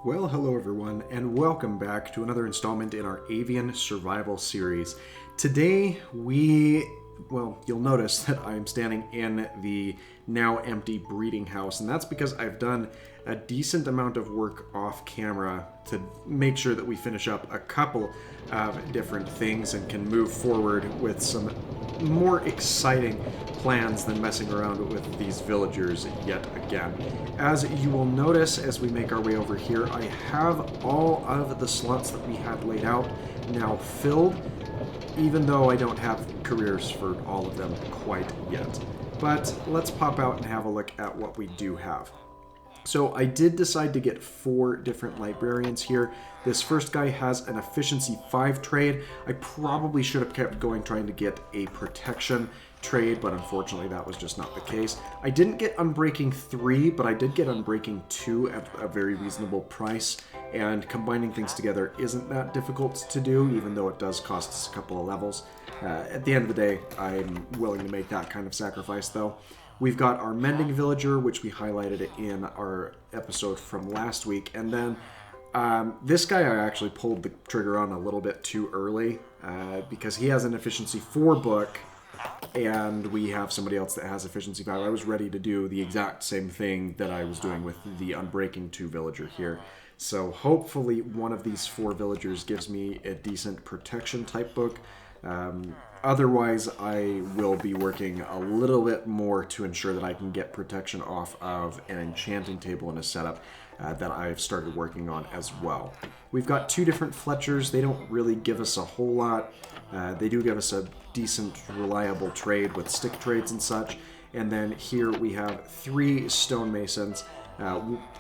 Well, hello everyone, and welcome back to another installment in our Avian survival series. Today you'll notice that I'm standing in the now empty breeding house, and that's because I've done a decent amount of work off camera to make sure that we finish up a couple of different things and can move forward with some more exciting plans than messing around with these villagers yet again. As you will notice as we make our way over here, I have all of the slots that we had laid out now filled, even though I don't have careers for all of them quite yet. But let's pop out and have a look at what we do have. So I did decide to get 4 different librarians here. This first guy has an efficiency 5 trade. I probably should have kept going trying to get a protection trade, but unfortunately that was just not the case. I didn't get Unbreaking 3, but I did get Unbreaking 2 at a very reasonable price, and combining things together isn't that difficult to do, even though it does cost us a couple of levels. At the end of the day, I'm willing to make that kind of sacrifice though. We've got our Mending Villager, which we highlighted in our episode from last week. And then this guy I actually pulled the trigger on a little bit too early because he has an Efficiency 4 book and we have somebody else that has Efficiency 5. I was ready to do the exact same thing that I was doing with the Unbreaking 2 Villager here. So hopefully one of these 4 villagers gives me a decent protection type book. Otherwise, I will be working a little bit more to ensure that I can get protection off of an enchanting table in a setup that I've started working on as well. We've got 2 different Fletchers. They don't really give us a whole lot. They do give us a decent, reliable trade with stick trades and such. And then here we have 3 stonemasons.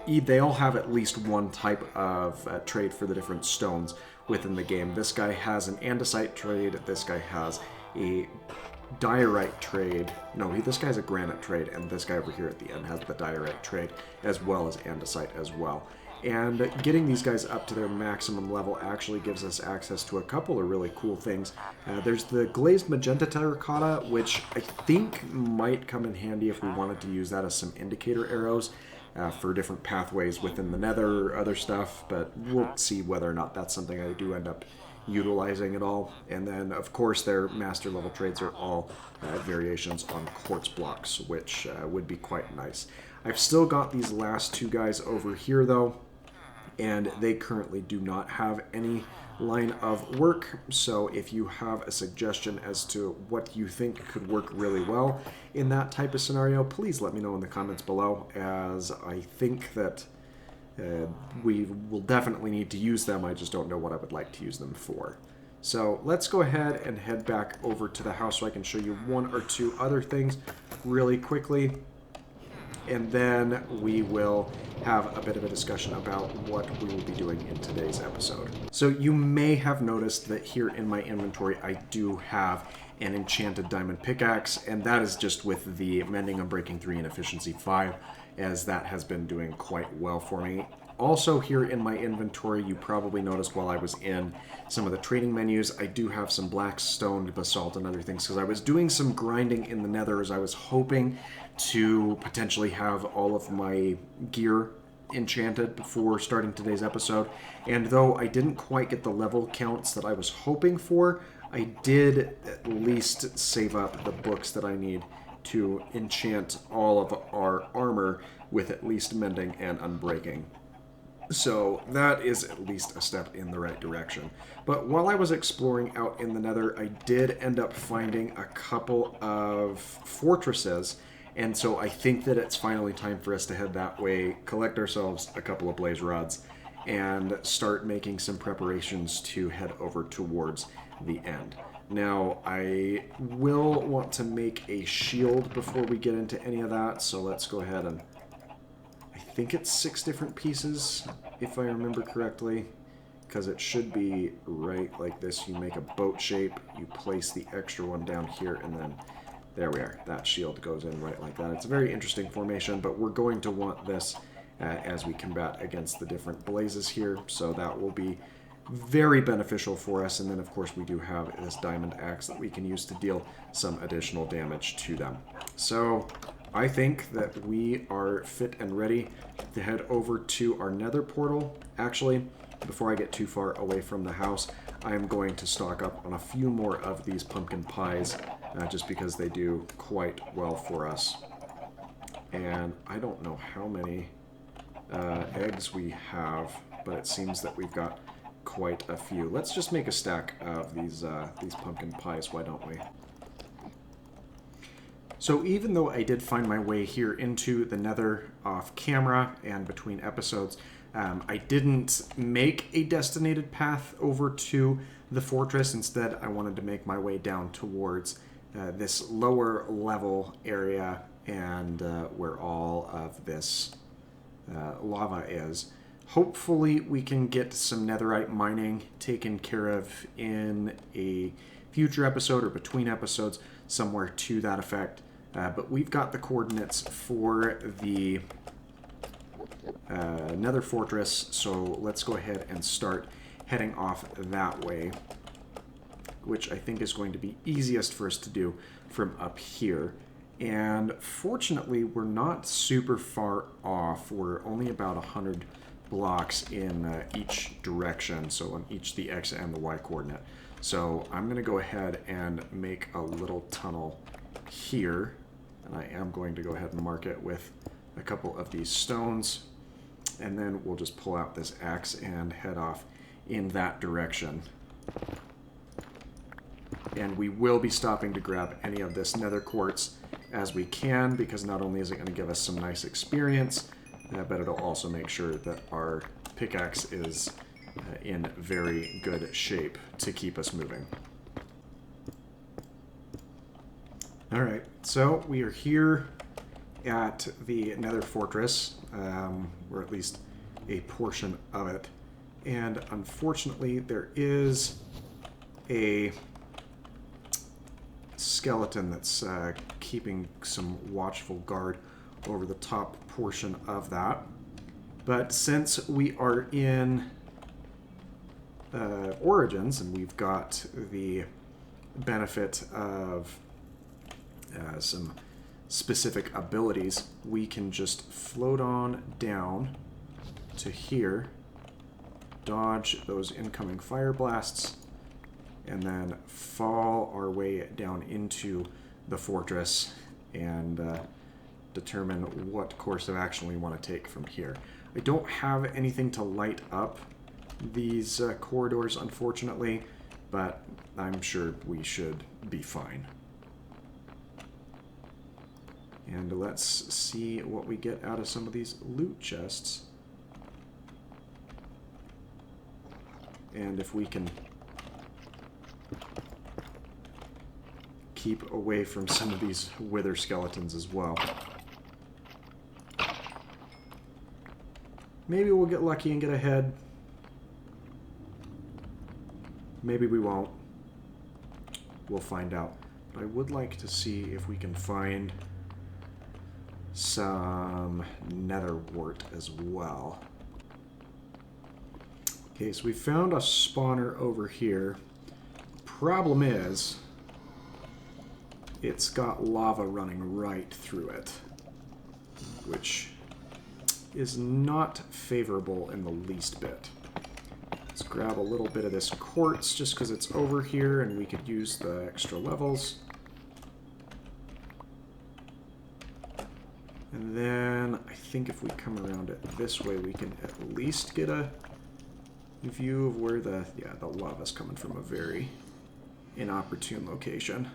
They all have at least one type of trade for the different stones within the game. This guy has an andesite trade, this guy has a diorite trade. No, this guy has a granite trade, and this guy over here at the end has the diorite trade, as well as andesite as well. And getting these guys up to their maximum level actually gives us access to a couple of really cool things. There's the glazed magenta terracotta, which I think might come in handy if we wanted to use that as some indicator arrows. For different pathways within the Nether or other stuff, but we'll see whether or not that's something I do end up utilizing at all. And then, of course, their master level trades are all variations on quartz blocks, which would be quite nice. I've still got these last 2 guys over here, though, and they currently do not have any line of work, so if you have a suggestion as to what you think could work really well in that type of scenario, please let me know in the comments below, as I think that we will definitely need to use them. I just don't know what I would like to use them for. So let's go ahead and head back over to the house so I can show you 1 or 2 other things really quickly. And then we will have a bit of a discussion about what we will be doing in today's episode. So you may have noticed that here in my inventory I do have an enchanted diamond pickaxe, and that is just with the Mending, Unbreaking 3, and Efficiency 5, as that has been doing quite well for me. Also here in my inventory, you probably noticed while I was in some of the trading menus, I do have some black stone, basalt, and other things, because I was doing some grinding in the Nether as I was hoping to potentially have all of my gear enchanted before starting today's episode. And though I didn't quite get the level counts that I was hoping for, I did at least save up the books that I need to enchant all of our armor with at least Mending and Unbreaking. So that is at least a step in the right direction. But while I was exploring out in the Nether, I did end up finding a couple of fortresses, and so I think that it's finally time for us to head that way, collect ourselves a couple of blaze rods, and start making some preparations to head over towards the end. Now, I will want to make a shield before we get into any of that, so let's go ahead and... I think it's 6 different pieces, if I remember correctly, because it should be right like this. You make a boat shape, you place the extra one down here, and then there we are. That shield goes in right like that. It's a very interesting formation, but we're going to want this as we combat against the different blazes here, so that will be very beneficial for us. And then, of course, we do have this diamond axe that we can use to deal some additional damage to them. So I think that we are fit and ready to head over to our Nether portal. Actually, before I get too far away from the house, I am going to stock up on a few more of these pumpkin pies, just because they do quite well for us. And I don't know how many eggs we have, but it seems that we've got quite a few. Let's just make a stack of these pumpkin pies, why don't we? So even though I did find my way here into the Nether off camera and between episodes, I didn't make a destinated path over to the fortress. Instead, I wanted to make my way down towards this lower level area and where all of this lava is. Hopefully we can get some netherite mining taken care of in a future episode or between episodes, somewhere to that effect. But we've got the coordinates for the Nether fortress, so let's go ahead and start heading off that way, which I think is going to be easiest for us to do from up here. And fortunately, we're not super far off. We're only about 100 blocks in each direction, so on each the X and the Y coordinate. So I'm going to go ahead and make a little tunnel here, and I am going to go ahead and mark it with a couple of these stones, and then we'll just pull out this axe and head off in that direction. And we will be stopping to grab any of this nether quartz as we can, because not only is it going to give us some nice experience, but it'll also make sure that our pickaxe is in very good shape to keep us moving. Alright, so we are here at the Nether Fortress, or at least a portion of it, and unfortunately there is a skeleton that's keeping some watchful guard over the top portion of that. But since we are in Origins and we've got the benefit of some specific abilities, we can just float on down to here, dodge those incoming fire blasts, and then fall our way down into the fortress and determine what course of action we want to take from here. I don't have anything to light up these corridors, unfortunately, but I'm sure we should be fine. And let's see what we get out of some of these loot chests. And if we can keep away from some of these wither skeletons as well. Maybe we'll get lucky and get ahead. Maybe we won't. We'll find out. But I would like to see if we can find some nether wart as well. Okay, so we found a spawner over here. Problem is, it's got lava running right through it, which is not favorable in the least bit. Let's grab a little bit of this quartz just because it's over here and we could use the extra levels. And then I think if we come around it this way, we can at least get a view of where the lava's coming from, a very inopportune location.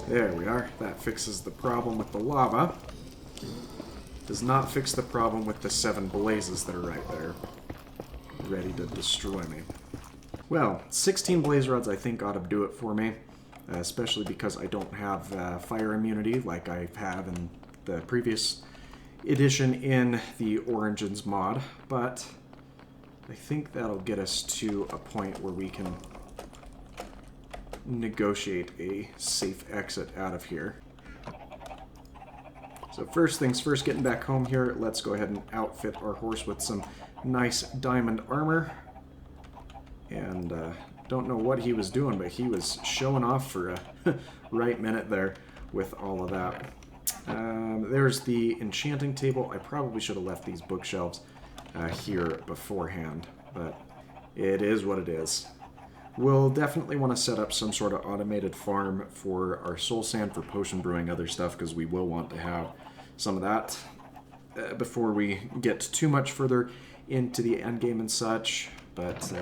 There we are. That fixes the problem with the lava. Does not fix the problem with the 7 blazes that are right there, ready to destroy me. Well, 16 blaze rods I think ought to do it for me, especially because I don't have fire immunity like I have in the previous edition in the Origins mod, but I think that'll get us to a point where we can negotiate a safe exit out of here. So first things first, getting back home here, let's go ahead and outfit our horse with some nice diamond armor and Don't know what he was doing, but he was showing off for a right minute there with all of that. There's the enchanting table. I probably should have left these bookshelves here beforehand, but it is what it is. We'll definitely want to set up some sort of automated farm for our soul sand, for potion brewing, other stuff, because we will want to have some of that before we get too much further into the end game and such. But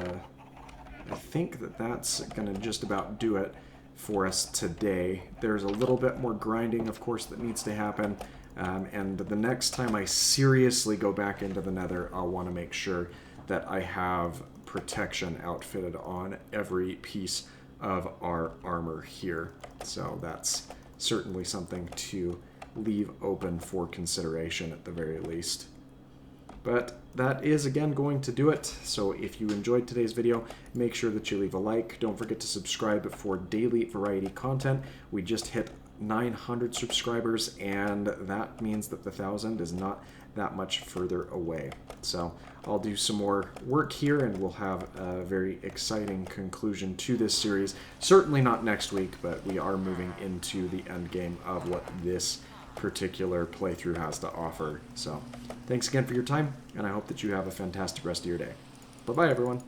I think that that's going to just about do it for us today. There's a little bit more grinding, of course, that needs to happen. And the next time I seriously go back into the Nether, I'll want to make sure that I have protection outfitted on every piece of our armor here. So that's certainly something to leave open for consideration at the very least. But that is, again, going to do it. So if you enjoyed today's video, make sure that you leave a like. Don't forget to subscribe for daily variety content. We just hit 900 subscribers, and that means that the 1,000 is not that much further away. So I'll do some more work here, and we'll have a very exciting conclusion to this series. Certainly not next week, but we are moving into the end game of what this particular playthrough has to offer. So thanks again for your time, and I hope that you have a fantastic rest of your day. Bye-bye, everyone.